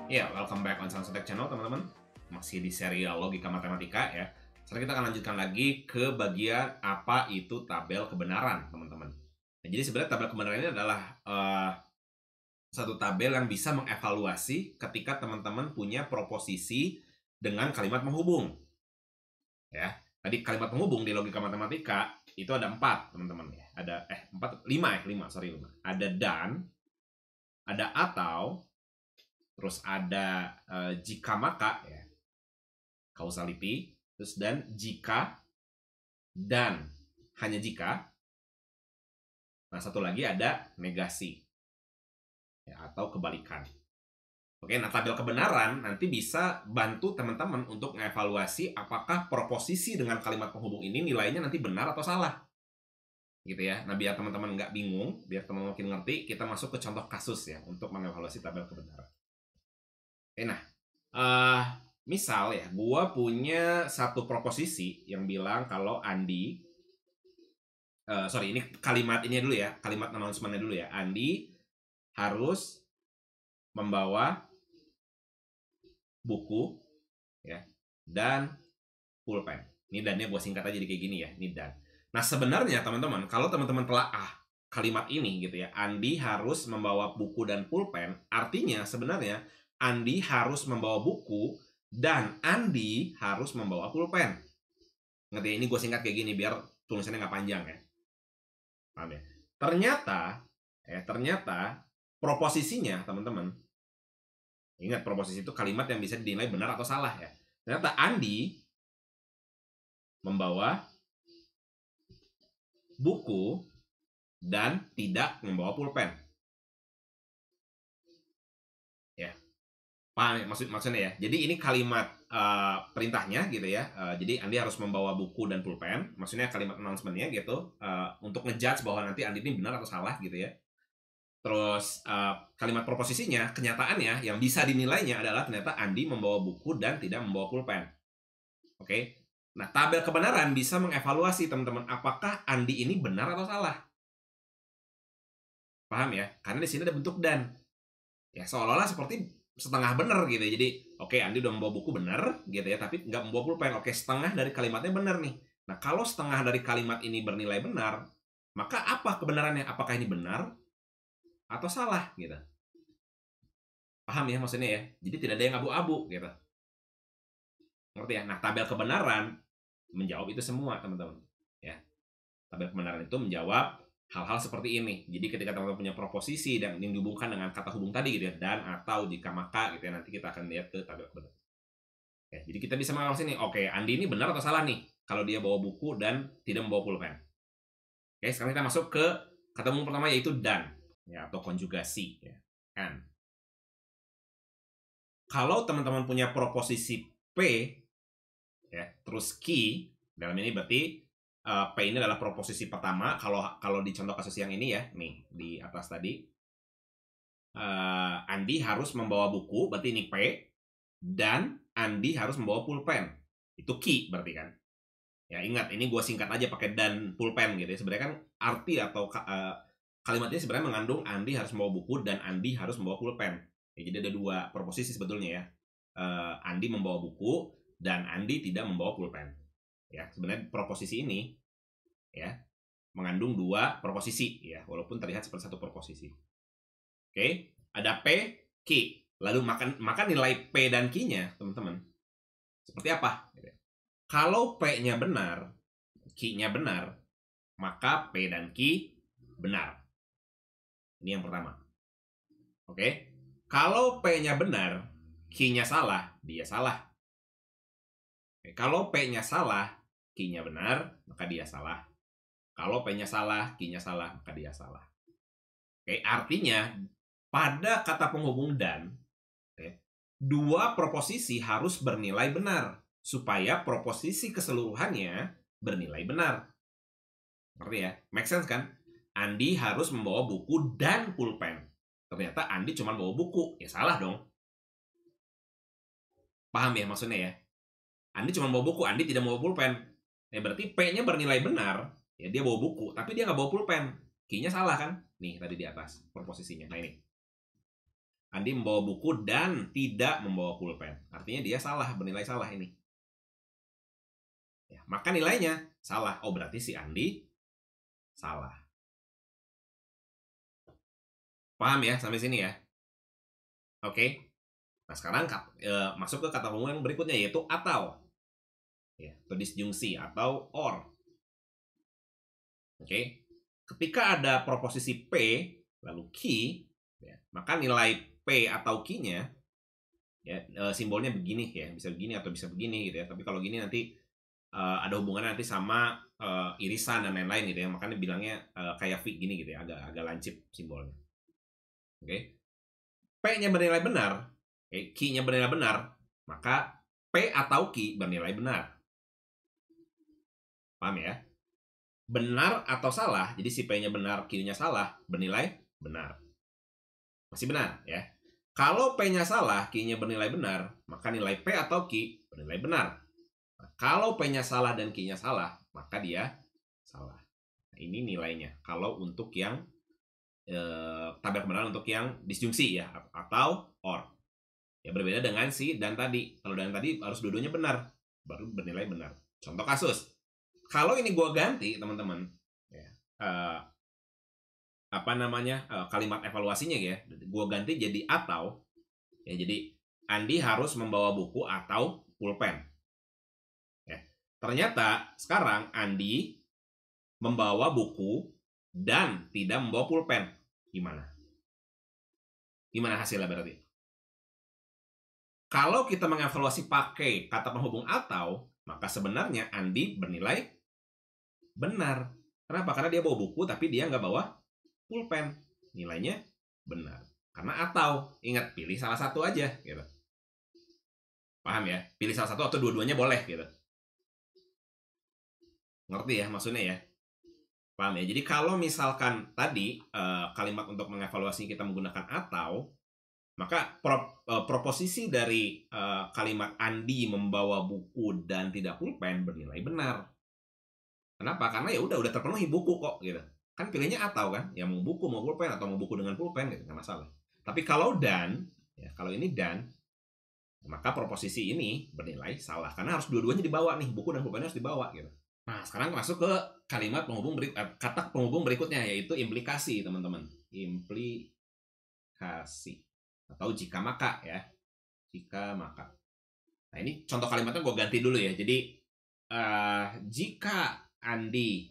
Ya, welcome back on Sansotek Channel teman-teman. Masih di serial Logika Matematika ya. Sekarang kita akan lanjutkan lagi ke bagian apa itu tabel kebenaran teman-teman. Nah, jadi sebenarnya tabel kebenaran ini adalah satu tabel yang bisa mengevaluasi ketika teman-teman punya proposisi dengan kalimat penghubung. Ya, tadi kalimat penghubung di Logika Matematika itu ada 4 teman-teman ya. Ada 5 sorry 5. Ada dan, ada atau, terus ada jika maka ya, causality, terus dan jika, dan hanya jika. Nah, satu lagi ada negasi ya, atau kebalikan. Oke, nah tabel kebenaran nanti bisa bantu teman-teman untuk mengevaluasi apakah proposisi dengan kalimat penghubung ini nilainya nanti benar atau salah. Gitu ya. Nah, biar teman-teman nggak bingung, biar teman-teman makin ngerti, kita masuk ke contoh kasus ya untuk mengevaluasi tabel kebenaran. Oke, nah, misal ya, gua punya satu proposisi yang bilang kalau Andi, sorry, ini kalimat ini dulu ya, kalimat announcement-nya dulu ya. Andi harus membawa buku ya dan pulpen. Ini dannya gua singkat aja jadi kayak gini ya, ini dan. Nah, sebenarnya teman-teman, kalau teman-teman telaah kalimat ini gitu ya, Andi harus membawa buku dan pulpen, artinya sebenarnya Andi harus membawa buku dan Andi harus membawa pulpen. Ngerti ya? Ini gue singkat kayak gini biar tulisannya nggak panjang ya. Paham ya? Ternyata proposisinya teman-teman, ingat proposisi itu kalimat yang bisa dinilai benar atau salah ya. Ternyata Andi membawa buku dan tidak membawa pulpen. Ya. Paham ya? Maksudnya ya. Jadi ini kalimat perintahnya gitu ya. Jadi Andi harus membawa buku dan pulpen. Maksudnya kalimat announcement-nya gitu. Untuk ngejudge bahwa nanti Andi ini benar atau salah gitu ya. Terus kalimat proposisinya, kenyataannya yang bisa dinilainya adalah ternyata Andi membawa buku dan tidak membawa pulpen. Oke. Nah, tabel kebenaran bisa mengevaluasi teman-teman apakah Andi ini benar atau salah. Paham ya? Karena di sini ada bentuk dan. Ya, seolah-olah seperti setengah benar gitu. Jadi, oke, Andi udah membawa buku benar gitu ya, tapi nggak membawa pulpen. Oke, setengah dari kalimatnya benar nih. Nah, kalau setengah dari kalimat ini bernilai benar, maka apa kebenarannya? Apakah ini benar atau salah gitu? Paham ya maksudnya ya? Jadi tidak ada yang abu-abu gitu. Ngerti ya? Nah, tabel kebenaran menjawab itu semua, teman-teman. Ya. Tabel kebenaran itu menjawab hal-hal seperti ini. Jadi ketika teman-teman punya proposisi dan yang dihubungkan dengan kata hubung tadi gitu ya, dan atau jika maka gitu ya, nanti kita akan lihat ke tabel kebenaran. Ya, jadi kita bisa mengawasi nih, oke, Andi ini benar atau salah nih kalau dia bawa buku dan tidak membawa pulpen. Oke, sekarang kita masuk ke kata hubung pertama yaitu dan ya, atau konjugasi ya. And. Kalau teman-teman punya proposisi P ya, terus key, dalam ini berarti P ini adalah proposisi pertama. Kalau di contoh kasus yang ini ya, nih di atas tadi, Andi harus membawa buku, berarti ini P, dan Andi harus membawa pulpen. Itu key berarti kan. Ya ingat, ini gue singkat aja pakai dan pulpen gitu ya. Sebenarnya kan arti atau kalimat ini sebenarnya mengandung Andi harus membawa buku dan Andi harus membawa pulpen. Ya, jadi ada dua proposisi sebetulnya ya. Andi membawa buku dan Andi tidak membawa pulpen. Ya, sebenarnya proposisi ini ya mengandung dua proposisi ya, walaupun terlihat seperti satu proposisi. Oke, ada P, Q. Lalu maka nilai P dan Q-nya, teman-teman, seperti apa? Kalau P-nya benar, Q-nya benar, maka P dan Q benar. Ini yang pertama. Oke. Kalau P-nya benar, Q-nya salah, dia salah. Oke. Kalau P-nya salah, Q-nya benar, maka dia salah. Kalau P-nya salah, Q-nya salah, maka dia salah. Oke, artinya pada kata penghubung dan, dua proposisi harus bernilai benar supaya proposisi keseluruhannya bernilai benar. Ngerti ya? Make sense kan? Andi harus membawa buku dan pulpen. Ternyata Andi cuma bawa buku. Ya salah dong. Paham ya maksudnya ya? Andi cuma bawa buku, Andi tidak bawa pulpen. Ya berarti P-nya bernilai benar. Ya dia bawa buku, tapi dia nggak bawa pulpen. Q-nya salah kan? Nih tadi di atas proposisinya. Nah ini. Andi membawa buku dan tidak membawa pulpen. Artinya dia salah, bernilai salah ini. Ya, maka nilainya salah. Oh, berarti si Andi salah. Paham ya sampai sini ya? Oke. Nah, sekarang masuk ke kata penghubung yang berikutnya, yaitu atau. Ya, atau disjungsi atau or. Oke. Ketika ada proposisi P lalu Q, ya, maka nilai P atau Q-nya ya simbolnya begini ya, bisa begini atau bisa begini gitu ya. Tapi kalau gini nanti ada hubungannya nanti sama irisan dan lain-lain gitu ya. Makanya bilangnya kayak V gini gitu ya, agak lancip simbolnya. Oke. P-nya bernilai benar, Q-nya bernilai benar, maka P atau Q bernilai benar. Paham ya? Benar atau salah, jadi si P-nya benar, Q-nya salah, bernilai benar. Masih benar ya. Kalau P-nya salah, Q-nya bernilai benar, maka nilai P atau Q bernilai benar. Nah, kalau P-nya salah dan Q-nya salah, maka dia salah. Nah, ini nilainya. Kalau untuk yang tabel kebenaran untuk yang disjungsi ya, atau or. Ya berbeda dengan si dan tadi. Kalau dan tadi harus dua-duanya benar, baru bernilai benar. Contoh kasus. Kalau ini gue ganti, teman-teman, ya, kalimat evaluasinya ya, gue ganti jadi atau, ya jadi Andi harus membawa buku atau pulpen. Ya. Ternyata sekarang Andi membawa buku dan tidak membawa pulpen. Gimana? Gimana hasilnya berarti? Kalau kita mengevaluasi pakai kata penghubung atau, maka sebenarnya Andi bernilai benar. Kenapa? Karena dia bawa buku tapi dia nggak bawa pulpen. Nilainya benar. Karena atau, ingat, pilih salah satu aja gitu. Paham ya? Pilih salah satu atau dua-duanya boleh gitu. Ngerti ya maksudnya ya? Paham ya? Jadi kalau misalkan tadi kalimat untuk mengevaluasi kita menggunakan atau, maka proposisi dari kalimat Andi membawa buku dan tidak pulpen bernilai benar. Kenapa? Karena ya udah terpenuhi buku kok gitu. Kan pilihnya atau kan, ya mau buku mau pulpen atau mau buku dengan pulpen gitu, nggak masalah. Tapi kalau dan, ya kalau ini dan, maka proposisi ini bernilai salah karena harus dua-duanya dibawa nih, buku dan pulpennya harus dibawa gitu. Nah, sekarang masuk ke kalimat penghubung kata penghubung berikutnya, yaitu implikasi, teman-teman. Implikasi atau jika maka ya, jika maka. Nah, ini contoh kalimatnya gue ganti dulu ya. Jadi jika Andi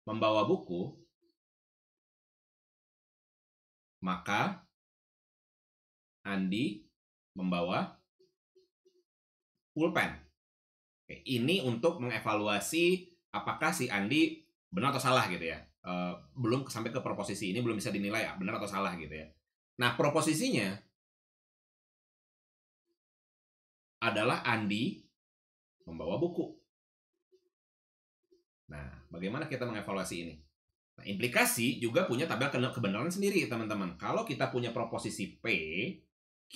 membawa buku, maka Andi membawa pulpen. Oke, ini untuk mengevaluasi apakah si Andi benar atau salah gitu ya. Belum sampai ke proposisi ini, belum bisa dinilai ya, benar atau salah gitu ya. Nah, proposisinya adalah Andi membawa buku. Nah, bagaimana kita mengevaluasi ini? Nah, implikasi juga punya tabel kebenaran sendiri, teman-teman. Kalau kita punya proposisi P, Q,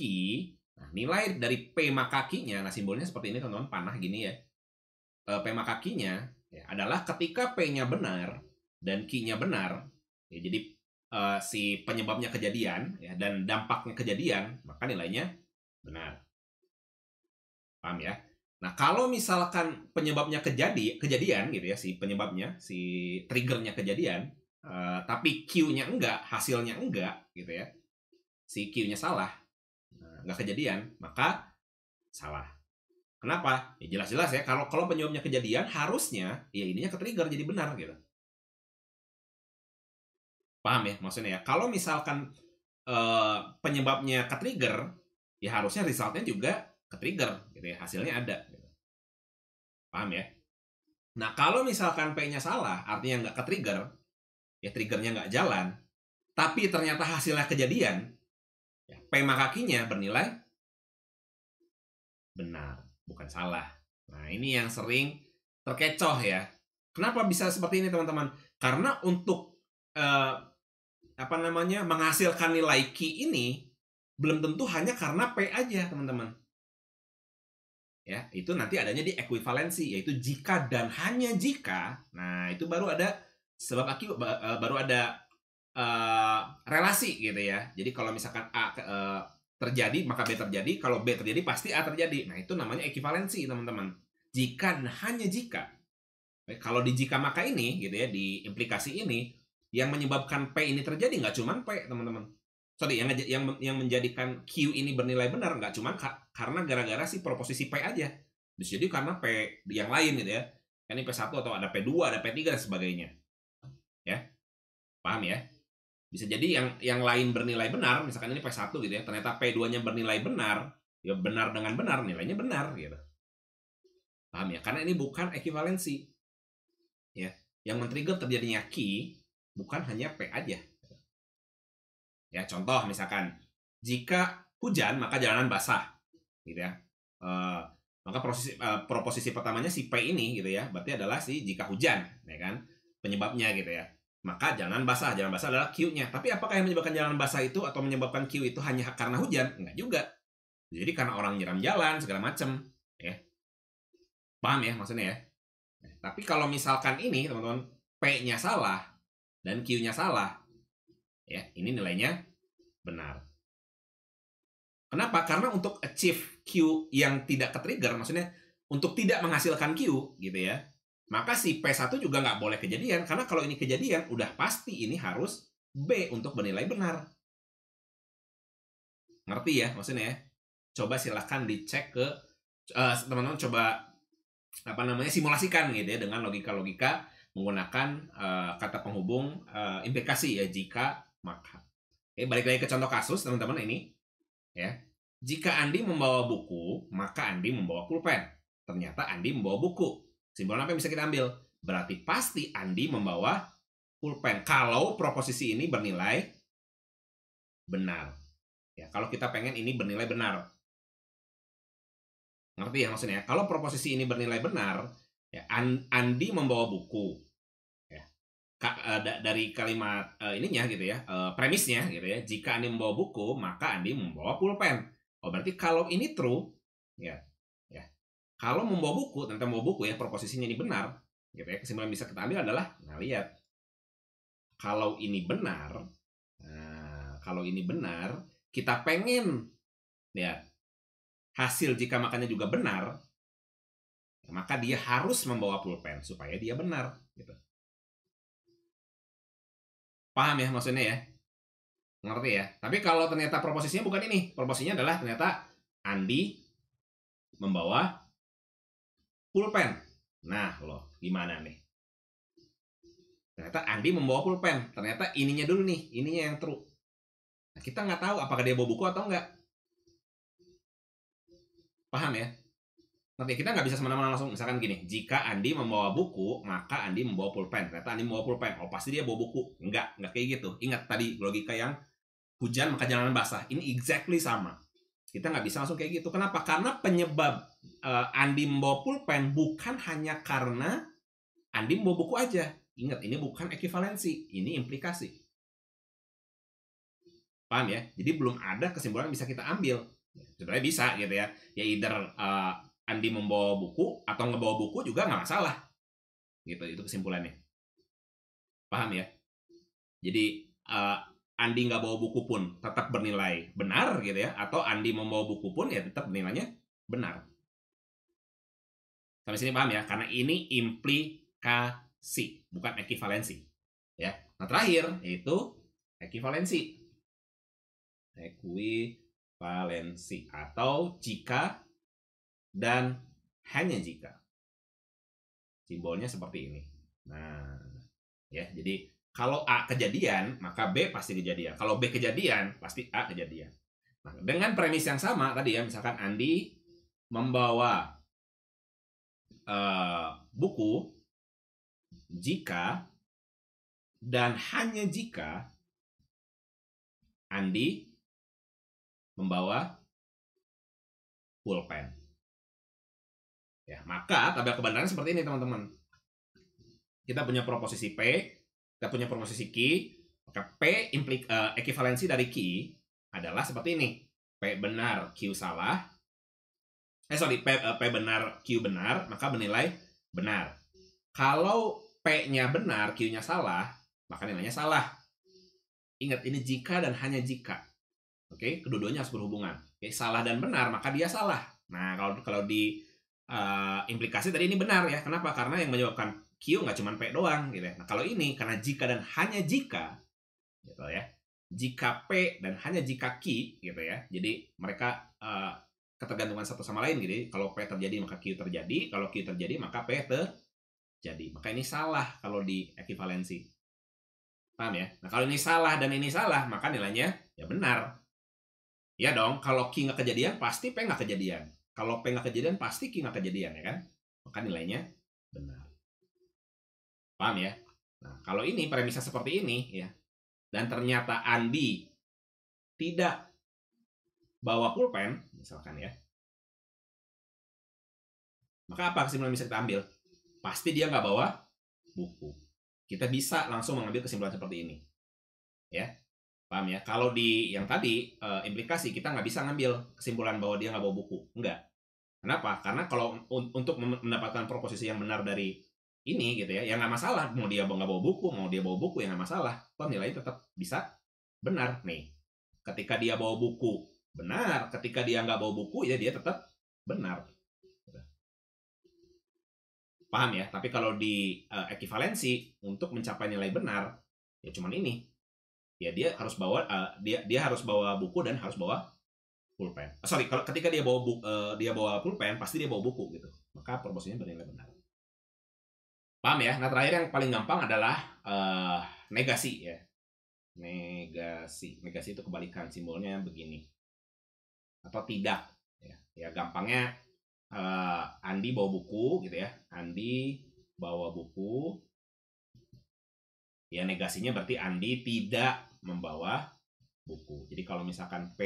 nah, nilai dari P maka Q-nya, nah simbolnya seperti ini, teman-teman, panah gini ya. P maka Q-nya ya, adalah ketika P-nya benar dan Q-nya benar, ya, jadi si penyebabnya kejadian ya, dan dampaknya kejadian, maka nilainya benar. Paham ya? Nah, kalau misalkan penyebabnya kejadian gitu ya, si penyebabnya, si triggernya kejadian, tapi Q-nya enggak, hasilnya enggak gitu ya, si Q-nya salah, enggak kejadian, maka salah. Kenapa? Ya jelas-jelas ya, kalau penyebabnya kejadian, harusnya ya ininya ke-trigger jadi benar gitu. Paham ya maksudnya ya? Kalau misalkan penyebabnya ke-trigger, ya harusnya resultnya juga ke-trigger gitu ya, hasilnya ada gitu. Paham ya? Nah, kalau misalkan P-nya salah, artinya nggak ke-trigger, ya triggernya nggak jalan, tapi ternyata hasilnya kejadian, ya P maka Q-nya bernilai benar, bukan salah. Nah, ini yang sering terkecoh ya. Kenapa bisa seperti ini, teman-teman? Karena untuk menghasilkan nilai Q ini belum tentu hanya karena P aja, teman-teman. Ya, itu nanti adanya di ekuivalensi, yaitu jika dan hanya jika. Nah, itu baru ada sebab akibat, baru ada relasi gitu ya. Jadi kalau misalkan A terjadi, maka B terjadi. Kalau B terjadi, pasti A terjadi. Nah, itu namanya ekivalensi, teman-teman. Jika dan hanya jika. Kalau di jika maka ini, gitu ya, di implikasi ini, yang menyebabkan P ini terjadi nggak cuma P, teman-teman. Sorry, yang menjadikan Q ini bernilai benar nggak cuma karena gara-gara si proposisi P aja. Bisa jadi karena P yang lain gitu ya. Kan ini P1 atau ada P2, ada P3 dan sebagainya. Ya. Paham ya? Bisa jadi yang lain bernilai benar, misalkan ini P1 gitu ya, ternyata P2-nya bernilai benar, ya benar dengan benar, nilainya benar gitu. Paham ya? Karena ini bukan ekivalensi. Ya, yang men-trigger terjadinya Q bukan hanya P aja. Ya, contoh misalkan jika hujan maka jalanan basah, gitu ya. Maka proposisi pertamanya si P ini gitu ya, berarti adalah si jika hujan, ya kan? Penyebabnya gitu ya. Maka jalanan basah adalah Q-nya. Tapi apakah yang menyebabkan jalanan basah itu atau menyebabkan Q itu hanya karena hujan? Enggak juga. Jadi karena orang nyiram jalan segala macam, ya. Paham ya maksudnya ya? Tapi kalau misalkan ini teman-teman P-nya salah dan Q-nya salah, ya ini nilainya benar. Kenapa? Karena untuk achieve Q yang tidak ke-trigger, maksudnya untuk tidak menghasilkan Q gitu ya, maka si P1 juga nggak boleh kejadian. Karena kalau ini kejadian, udah pasti ini harus B untuk bernilai benar. Ngerti ya maksudnya ya? Coba silahkan dicek ke teman-teman, coba simulasikan gitu ya dengan logika-logika menggunakan kata penghubung implikasi ya, jika maka. Oke, balik lagi ke contoh kasus teman-teman ini ya. Jika Andi membawa buku, maka Andi membawa pulpen. Ternyata Andi membawa buku. Kesimpulan apa yang bisa kita ambil? Berarti pasti Andi membawa pulpen kalau proposisi ini bernilai benar. Ya, kalau kita pengen ini bernilai benar. Ngerti ya maksudnya? Kalau proposisi ini bernilai benar, ya, Andi membawa buku. Ya. Dari kalimat ininya gitu ya, premisnya gitu ya. Jika Andi membawa buku, maka Andi membawa pulpen. Oh, berarti kalau ini true, ya. Kalau membawa buku, ternyata membawa buku ya, proposisinya ini benar, gitu ya. Kesimpulan yang bisa kita ambil adalah, nah lihat, kalau ini benar, kita pengen ya hasil jika makanya juga benar, maka dia harus membawa pulpen supaya dia benar, gitu. Paham ya maksudnya ya? Ngerti ya? Tapi kalau ternyata proposisinya bukan ini, proposisinya adalah ternyata Andi membawa pulpen. Nah, loh, gimana nih? Ternyata Andi membawa pulpen. Ternyata ininya dulu nih, ininya yang true. Nah, kita nggak tahu apakah dia bawa buku atau enggak. Paham ya? Nanti kita nggak bisa semena-mena langsung, misalkan gini, jika Andi membawa buku, maka Andi membawa pulpen. Ternyata Andi membawa pulpen. Oh, pasti dia bawa buku. Enggak kayak gitu. Ingat tadi logika yang hujan maka jalanan basah. Ini exactly sama. Kita nggak bisa langsung kayak gitu. Kenapa? Karena penyebab Andi membawa pulpen bukan hanya karena Andi membawa buku aja. Ingat, ini bukan ekivalensi, ini implikasi. Paham ya? Jadi belum ada kesimpulan yang bisa kita ambil. Sebenarnya bisa gitu ya. Ya either Andi membawa buku atau ngebawa buku juga nggak masalah. Gitu, itu kesimpulannya. Paham ya? Jadi Andi nggak bawa buku pun tetap bernilai benar gitu ya. Atau Andi membawa buku pun ya tetap nilainya benar. Sampai sini paham ya? Karena ini implikasi, bukan ekivalensi. Ya. Nah, terakhir yaitu ekivalensi. Ekuivalensi atau jika dan hanya jika. Simbolnya seperti ini. Nah, ya, jadi kalau A kejadian, maka B pasti kejadian. Kalau B kejadian, pasti A kejadian. Nah, dengan premis yang sama tadi ya, misalkan Andi membawa buku jika dan hanya jika Andi membawa pulpen. Ya, maka tabel kebenaran seperti ini teman-teman. Kita punya proposisi P, kita punya proposisi Q, maka P ekivalensi dari Q adalah seperti ini. P benar, Q salah. P benar, Q benar, maka bernilai benar. Kalau P-nya benar, Q-nya salah, maka nilainya salah. Ingat, ini jika dan hanya jika. Oke, kedua-duanya harus berhubungan. Oke, salah dan benar, maka dia salah. Nah, kalau di implikasi tadi ini benar ya. Kenapa? Karena yang menyebabkan Q nggak cuma P doang gitu ya. Nah, kalau ini karena jika dan hanya jika gitu ya. Jika P dan hanya jika Q gitu ya. Jadi mereka ketergantungan satu sama lain gitu. Kalau P terjadi maka Q terjadi, kalau Q terjadi maka P terjadi. Maka ini salah kalau di ekivalensi. Paham ya? Nah, kalau ini salah dan ini salah, maka nilainya ya benar. Ya dong, kalau Q nggak kejadian, pasti P nggak kejadian. Kalau P nggak kejadian, pasti Q nggak kejadian, ya kan? Maka nilainya benar. Paham ya? Nah, kalau ini premisnya seperti ini, ya, dan ternyata Andi tidak bawa pulpen, misalkan ya, maka apa kesimpulan bisa kita ambil? Pasti dia nggak bawa buku. Kita bisa langsung mengambil kesimpulan seperti ini. Ya, paham ya? Kalau di yang tadi, implikasi, kita nggak bisa ngambil kesimpulan bahwa dia nggak bawa buku. Enggak. Kenapa? Karena kalau untuk mendapatkan proposisi yang benar dari ini gitu ya nggak masalah. Mau dia nggak bawa buku, mau dia bawa buku, ya nggak masalah. Toh nilainya tetap bisa benar. Nih, ketika dia bawa buku, benar. Ketika dia nggak bawa buku, ya dia tetap benar. Paham ya? Tapi kalau di ekivalensi, untuk mencapai nilai benar, ya cuman ini. Ya dia harus bawa dia harus bawa buku dan harus bawa pulpen. Sorry, kalau ketika dia bawa dia bawa pulpen, pasti dia bawa buku gitu. Maka proposisinya bernilai benar. Paham ya? Nah, terakhir yang paling gampang adalah negasi ya. Negasi itu kebalikan, simbolnya begini. Atau tidak ya. Ya gampangnya Andi bawa buku gitu ya. Andi bawa buku. Ya negasinya berarti Andi tidak membawa buku. Jadi kalau misalkan P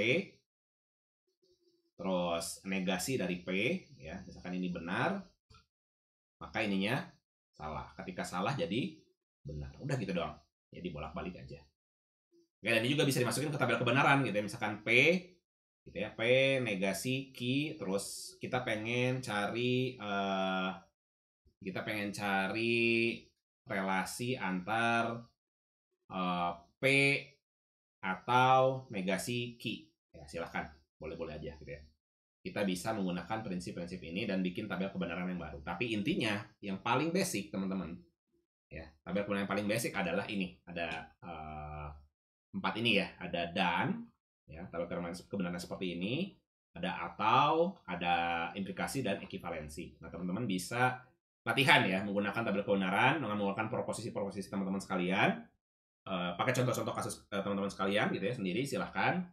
terus negasi dari P ya, misalkan ini benar, maka ininya salah. Ketika salah jadi benar. Udah gitu doang. Jadi bolak-balik aja. Oke, dan ini juga bisa dimasukin ke tabel kebenaran gitu ya. Misalkan P gitu ya, P negasi Q, terus kita pengen cari relasi antar P atau negasi Q. Ya, silahkan. Boleh-boleh aja gitu ya. Kita bisa menggunakan prinsip-prinsip ini dan bikin tabel kebenaran yang baru. Tapi intinya, yang paling basic, teman-teman, ya, tabel kebenaran yang paling basic adalah ini. Ada 4 ini ya. Ada dan, ya, tabel kebenaran seperti ini. Ada atau, ada implikasi dan ekivalensi. Nah, teman-teman bisa latihan ya, menggunakan tabel kebenaran, dengan menggunakan proposisi-proposisi teman-teman sekalian. Pakai contoh-contoh kasus teman-teman sekalian gitu ya, sendiri, silahkan.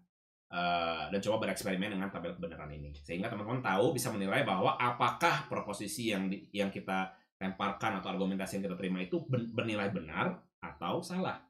Dan coba bereksperimen dengan tabel kebenaran ini sehingga teman-teman tahu, bisa menilai bahwa apakah proposisi yang kita lemparkan atau argumentasi yang kita terima itu bernilai benar atau salah.